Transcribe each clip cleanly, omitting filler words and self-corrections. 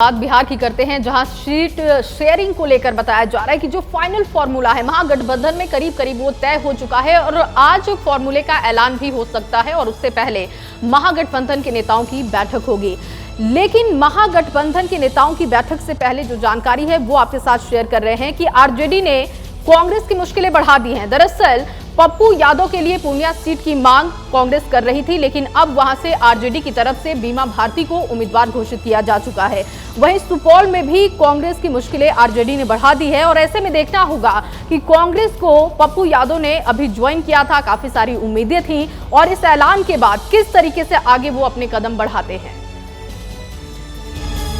बात बिहार की करते हैं, जहां सीट शेयरिंग को लेकर बताया जा रहा है कि जो फाइनल फॉर्मूला है महागठबंधन में करीब करीब वो तय हो चुका है और आज फॉर्मूले का ऐलान भी हो सकता है और उससे पहले महागठबंधन के नेताओं की बैठक होगी। लेकिन महागठबंधन के नेताओं की बैठक से पहले जो जानकारी है वो आपके साथ शेयर कर रहे हैं कि आरजेडी ने कांग्रेस की मुश्किलें बढ़ा दी हैं। दरअसल पप्पू यादव के लिए पूर्णिया सीट की मांग कांग्रेस कर रही थी, लेकिन अब वहां से आरजेडी की तरफ से बीमा भारती को उम्मीदवार घोषित किया जा चुका है। वहीं सुपौल में भी कांग्रेस की मुश्किलें आरजेडी ने बढ़ा दी है और ऐसे में देखना होगा कि कांग्रेस को पप्पू यादव ने अभी ज्वाइन किया था, काफी सारी उम्मीदें थी और इस ऐलान के बाद किस तरीके से आगे वो अपने कदम बढ़ाते हैं।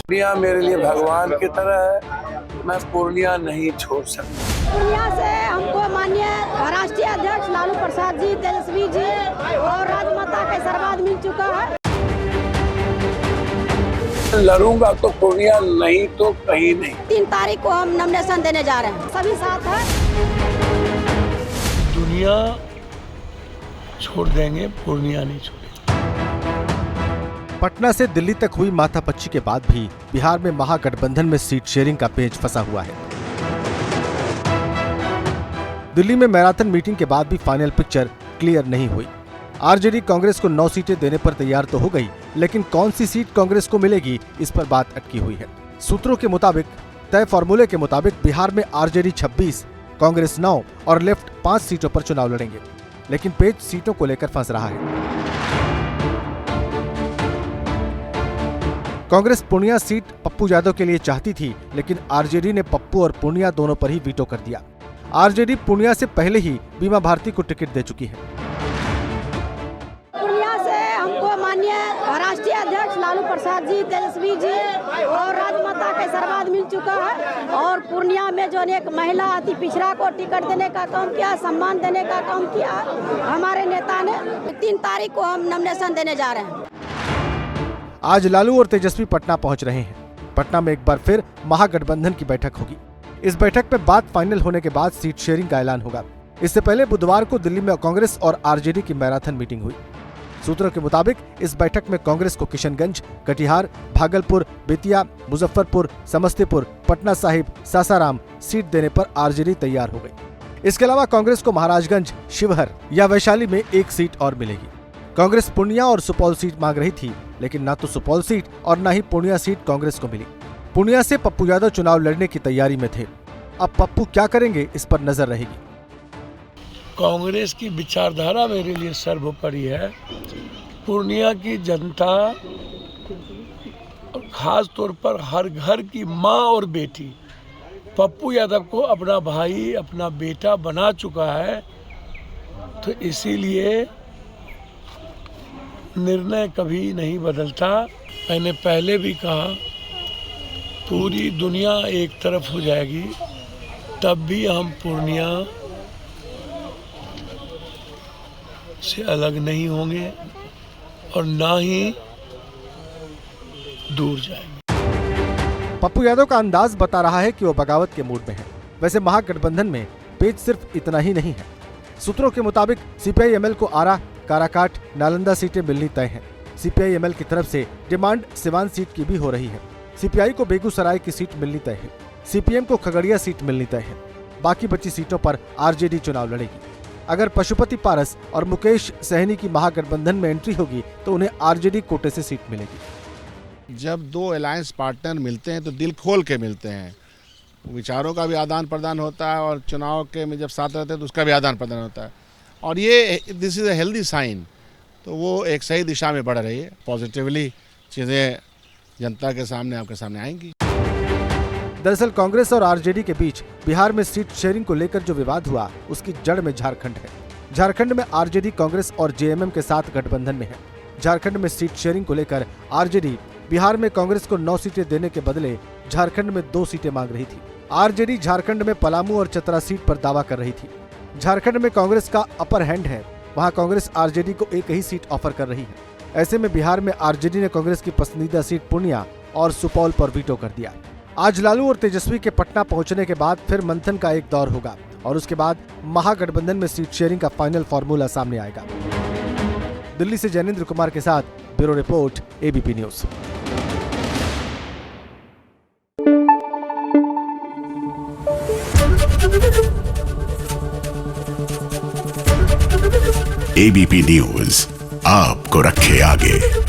पूर्णिया मेरे लिए भगवान की तरह है, मैं पूर्णिया नहीं छोड़ सकता। पूर्णिया से हमको माननीय राष्ट्रीय अध्यक्ष लालू प्रसाद जी, तेजस्वी जी और राजमाता का आशीर्वाद मिल चुका है। लड़ूंगा तो पूर्णिया, नहीं तो कहीं नहीं। 3 तारीख को हम नॉमिनेशन देने जा रहे हैं, सभी साथ हैं। दुनिया छोड़ देंगे, पूर्णिया नहीं छोड़ेंगे। पटना से दिल्ली तक हुई माथापच्ची के बाद भी बिहार में महागठबंधन में सीट शेयरिंग का पेच फंसा हुआ है। दिल्ली में मैराथन मीटिंग के बाद भी फाइनल पिक्चर क्लियर नहीं हुई। आरजेडी कांग्रेस को 9 सीटें देने पर तैयार तो हो गई, लेकिन कौन सी सीट कांग्रेस को मिलेगी इस पर बात अटकी हुई है। सूत्रों के मुताबिक तय फॉर्मूले के मुताबिक बिहार में आरजेडी 26, कांग्रेस 9 और लेफ्ट 5 सीटों पर चुनाव लड़ेंगे, लेकिन पेच सीटों को लेकर फंस रहा है। कांग्रेस पूर्णिया सीट पप्पू यादव के लिए चाहती थी, लेकिन आरजेडी ने पप्पू और पूर्णिया दोनों पर ही वीटो कर दिया। आरजेडी पूर्णिया से पहले ही बीमा भारती को टिकट दे चुकी है। पूर्णिया से हमको माननीय राष्ट्रीय अध्यक्ष लालू प्रसाद जी, तेजस्वी जी और राजमाता का आशीर्वाद मिल चुका है और पूर्णिया में जो एक महिला अति पिछड़ा को टिकट देने का काम किया, सम्मान देने का काम किया हमारे नेता ने। 3 तारीख को हम नॉमिनेशन देने जा रहे हैं। आज लालू और तेजस्वी पटना पहुंच रहे हैं। पटना में एक बार फिर महागठबंधन की बैठक होगी। इस बैठक में बात फाइनल होने के बाद सीट शेयरिंग का ऐलान होगा। इससे पहले बुधवार को दिल्ली में कांग्रेस और आरजेडी की मैराथन मीटिंग हुई। सूत्रों के मुताबिक इस बैठक में कांग्रेस को किशनगंज, कटिहार, भागलपुर, बेतिया, मुजफ्फरपुर, समस्तीपुर, पटना साहिब, सासाराम सीट देने पर आरजेडी तैयार हो गई। इसके अलावा कांग्रेस को महाराजगंज, शिवहर या वैशाली में 1 सीट और मिलेगी। कांग्रेस पूर्णिया और सुपौल सीट मांग रही थी, लेकिन न तो सुपौल सीट और न ही पूर्णिया सीट कांग्रेस को मिली। पूर्णिया से पप्पू यादव चुनाव लड़ने की तैयारी में थे। अब पप्पू क्या करेंगे इस पर नजर रहेगी। कांग्रेस की विचारधारा मेरे लिए सर्वोपरि है। पूर्णिया की जनता और खास तौर पर हर घर की माँ और बेटी पप्पू यादव को अपना भाई, अपना बेटा बना चुका है, तो इसीलिए निर्णय कभी नहीं बदलता। मैंने पहले भी कहा, पूरी दुनिया एक तरफ हो जाएगी तब भी हम पूर्णिया से अलग नहीं होंगे और ना ही दूर जाएंगे। पप्पू यादव का अंदाज बता रहा है कि वो बगावत के मूड में है। वैसे महागठबंधन में पेच सिर्फ इतना ही नहीं है। सूत्रों के मुताबिक सीपीआई-एमएल को आरा, काराकाट, नालंदा सीटें मिलनी तय हैं। सीपीआई-एमएल की तरफ से डिमांड सिवान सीट की भी हो रही है। सीपीआई को बेगूसराय की सीट मिलनी तय है। सीपीएम को खगड़िया सीट मिलनी तय है। बाकी बची सीटों पर आरजेडी चुनाव लड़ेगी। अगर पशुपति पारस और मुकेश सहनी की महागठबंधन में एंट्री होगी तो उन्हें आरजेडी कोटे से सीट मिलेगी। जब 2 अलायंस पार्टनर मिलते हैं तो दिल खोल के मिलते हैं, विचारों का भी आदान प्रदान होता है और चुनाव के में जब साथ रहते हैं तो उसका भी आदान प्रदान होता है और ये this is a healthy sign. तो वो एक सही दिशा में बढ़ रही है। पॉजिटिवली चीज़ें जनता के सामने, आपके सामने आएंगी। दरअसल कांग्रेस और आरजेडी के बीच बिहार में सीट शेयरिंग को लेकर जो विवाद हुआ उसकी जड़ में झारखंड है। झारखंड में आरजेडी कांग्रेस और जेएमएम के साथ गठबंधन में है। झारखंड में सीट शेयरिंग को लेकर आरजेडी बिहार में कांग्रेस को 9 सीटें देने के बदले झारखंड में 2 सीटें मांग रही थी। आरजेडी झारखंड में पलामू और चतरा सीट पर दावा कर रही थी। झारखंड में कांग्रेस का अपर हैंड है, वहां कांग्रेस आरजेडी को एक ही सीट ऑफर कर रही है। ऐसे में बिहार में आरजेडी ने कांग्रेस की पसंदीदा सीट पूर्णिया और सुपौल पर वीटो कर दिया। आज लालू और तेजस्वी के पटना पहुंचने के बाद फिर मंथन का एक दौर होगा और उसके बाद महागठबंधन में सीट शेयरिंग का फाइनल फॉर्मूला सामने आएगा। दिल्ली से जैनेंद्र कुमार के साथ bureau report, ABP news. ABP news आपको रखे आगे।